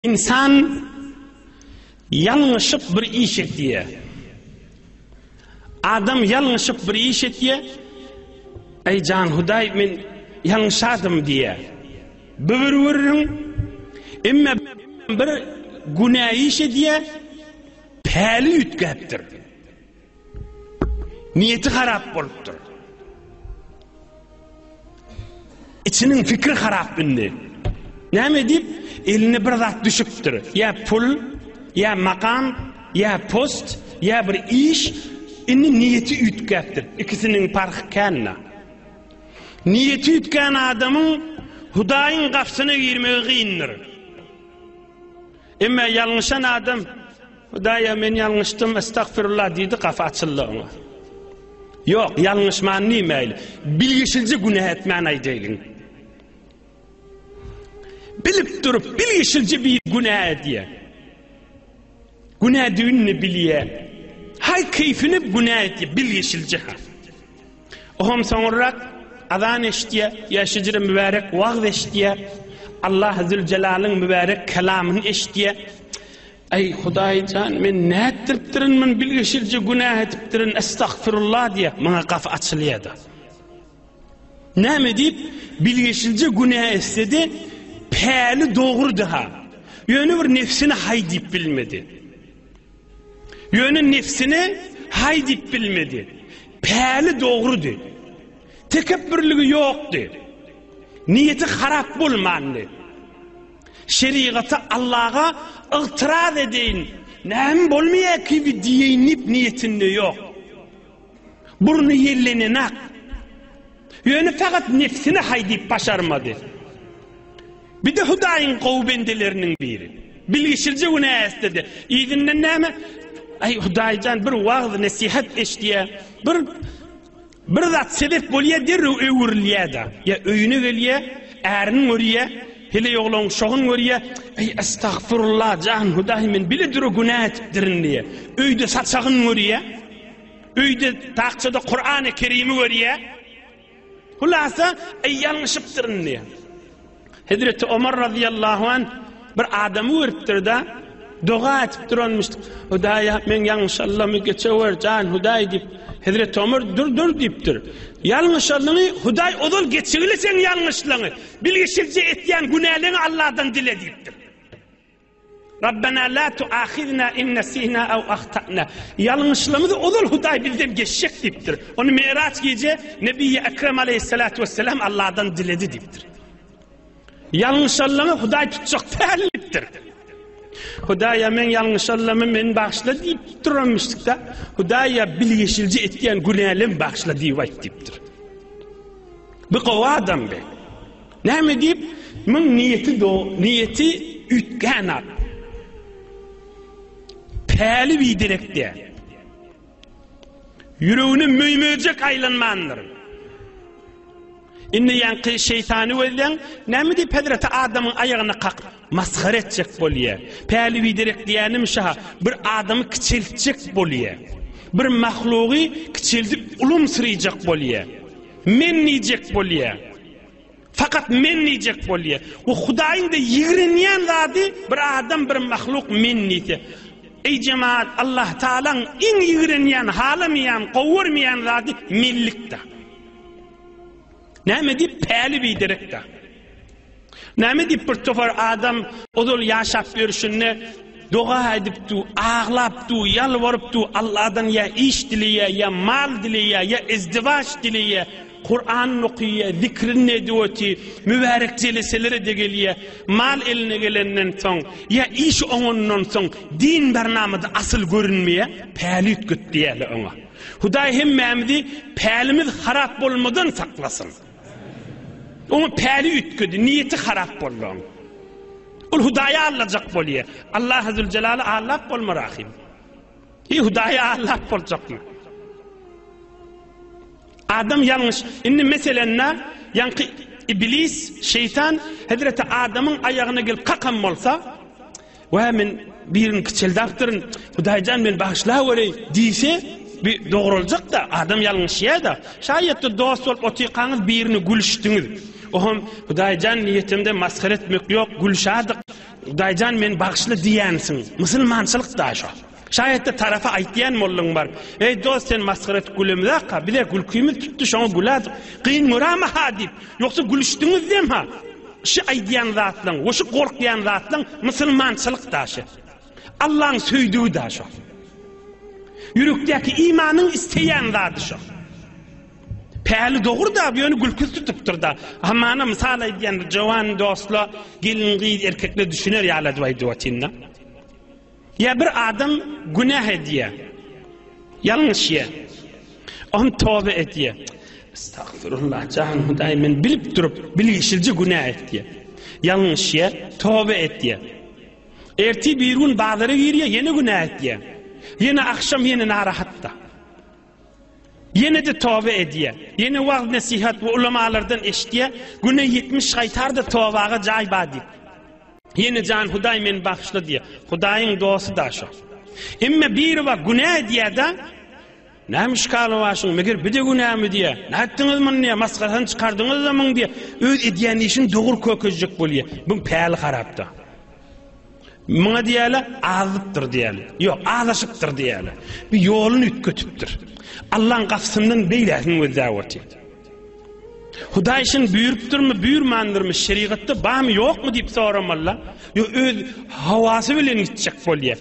İnsan yanlışıp bir iş ettiye. Adam yanlışıp bir iş ettiye. Ey can Huday men yanlışadım diye. Böbürürün emme bir günah iş ettiye peli ütkeptir. Niyeti harap boluptur. İçinin fikri harap bindi. Näme dip eline bir zat düşüptür. Ya pul, ya makam, ya post, ya bir iş, inni niyeti ütkeptir. İkisinin farkı kanna. Niyeti ütken adamın Hudayın kapsına girmeyi giyinir. Ama yanlışan adam Hudaya men yanlıştım estağfirullah deydi, kafa açıldı ona. Yok, yanlışman neymeyle. Bilgişilce günah etmen aydeylin. Bilip durup bilgişilce bir günah ediye. Günah düğününü biliye. Hay keyfini günah ediye bilgişilce. Ohum sonra azan eştiye, yaşıcırı mübarek vağz eştiye, Allah Zülcelal'ın mübarek kelamını eştiye. Ey Hudaycan men ne ettiriptirin men bilgişilce günah etiptirin estağfirullah diye bana kafa açılıyordu. Ne deyip bilgişilce günah istedi, peli doğru daha. Yönü bir nefsini hay deyip bilmedi. Yönü nefsini hay deyip bilmedi. Peli doğrudu. Tekebbürlüğü yoktu. Niyeti harap bulmandı. Şeriatı Allah'a ıtiraz edin. Neyim bolmaya ki bir diyeyinip niyetinde yok. Burnu yerlenenak. Yönü fakat nefsini haydip başarmadı. Bir de Hudayın kovbendelerinin biri. Bilgişilce ona istedi. İyidinden neyme? Ay Hudaycan bir vaaz nasihat eşdiye. Bir zat sebep bolya der öwürliye da. Ya öyünü geliye, erinin örüye, hele yoğlan şoğun örüye. Ey estağfurullah can Huday men bile duru günah etiptirin diye. Öyde saçağın örüye. Öyde taqçada Kur'an-ı Kerim'i örüye. Hulasa ey yanlışıptırın diye. Hazreti Ömer radıyallahu anh bir adamı örüptür da dua etiptir olmuştuk. Hudaya men yanlış Allah'ımı geçever can Huday deyip Hazreti Ömer dur deyiptir. Yanlış Allah'ını Huday odul geçeğili sen yanlışlığını bilgişilce ettiyen günahlarını Allah'tan dile deyiptir. Rabbena la tuahidna in nesina ev ahtana. Yanlışlığımızı odul Huday bizden geçecek deyiptir. Onu Miraç gece Nebi-i Ekrem aleyhissalatu vesselam Allah'tan diledi deyiptir. Yanlış Allah'ını Huday tutacak değerlidir. Hudaya men yanlış Allah'ımı men bağışla deyip durmuştuk da Hudaya bilgişilce ettiyen günahlarını bağışla deyiptir. Bir kova adam be. Ne deyip? Men niyeti ütken at. Peli bidirek diye. Yüreğini müymeyecek aylanmandır. İnne yankı şeytanı verilen ne deyip Hazreti Adam'ın ayağını kalk maskar edecek bolye. Peli bidirek diyenim şaha bir adamı küçültecek bolye. Bir mahluğu küçültüp ulumsırayacak bolye. Menleyecek bolye. Fakat menleyecek bolye. O Hudayın da yığrınyan zadı bir adam bir mahluk menleydi. Ey cemaat Allah Teala'nın en yığrınyan, halamayan, kovurmayan zadı millikte. Ne deyip peli bidirek de. Ne deyip bir tofar adam odul yaşap görüşünne dua edip du, ağlap du, yalvarıp du Allah'dan ya iş dileye, ya mal dileye, ya izdivaç dileye, Kur'an okuyor, zikrin ediyorti, mübarek celeselere de geliyor, mal eline gelenden son, ya iş onundan son, din bernamıda asıl görünmeye, peli güt diyelim ona. Huday hemmemdi, pelimiz harap olmadan saklasın. Onu peli ütküdü, niyeti harap oldu. O Hudaya alacak boluyor. Allah Zülcelal'ı allap olma rahim. Hudaya allap olacak mı? Adam yanlış. İnni meselenler, yankı iblis, şeytan, Hazreti Adam'ın ayağına gelip kakam olsa, ve hemen birini kıçıldaptırın, Hudaycan ben bağışla vereyim deyse, bir doğru olacak da, adam yanlış ya da, şayet de dost olup otikanız birini gülüştünüz. Ohum Hudaycan niyetimde maskar etmek yok, gülüşadık. Hudaýjan men bagşly diýänsiň, musulmançylyk da şo. Şayetde tarafa aýtýan mollaň bar. Ey dost, sen masxara etip gülemizaka, bile gülküýümüz tutdy, şoňa gülädik. Qyyn görama ha diýip, ýoksa gülüşdiňiz dem ha. Şu aýdýan zatlaň, oşu gorkýan zatlaň musulmançylyk da şo. Allah'ın söýdüğü da şo. Ýürekdäki imanyň isteýän zaty şo. Päli doğru da bir yönü gülküz tutup da. Hamana misal aýdýan jowan dostlar, gelin gyz erkekler düşüner ýaly dwaýdywatinna. Ya bir adam günah ediyor. Yanlış ya. On tövbe ediyor. Estağfurullah canım Hudaý men bilip durup bilişilji günah etdi. Yanlış ya. Tövbe ediyor. Erti bir gün bazara giriyor, yeni günah ediyor. Yine akşam yine narahatta. Yine de tövbe ediyor. Yine vaaz nasihat ve ulamalardan eşdiye. Güne 70 qaytar da tövbaga jay badi. Yine can Hudaý men bagşla diye. Hudaýyň dostu da şo. Emme biri wa günah diye da näme şkaly başyň meger bir de günahmy diye. Nätdiňiz meni masgaran çykardyňyz zaman diye öz edýän işin dogry kökezjek bolýar. Bu päli harapda. Mına diýäler azypdyr diýäler. Ýok, alaşypdyr diýäler. Bir ýoluny ütkötüpdir. Allah'ın gafsyndan beýläsin wezawati. Hudaý şin büýüripdirmi, büýürmändirmi, şerigatda bamy ýokmy diýip soramallar. Yo öz hawasy bilen gitjek bolýar.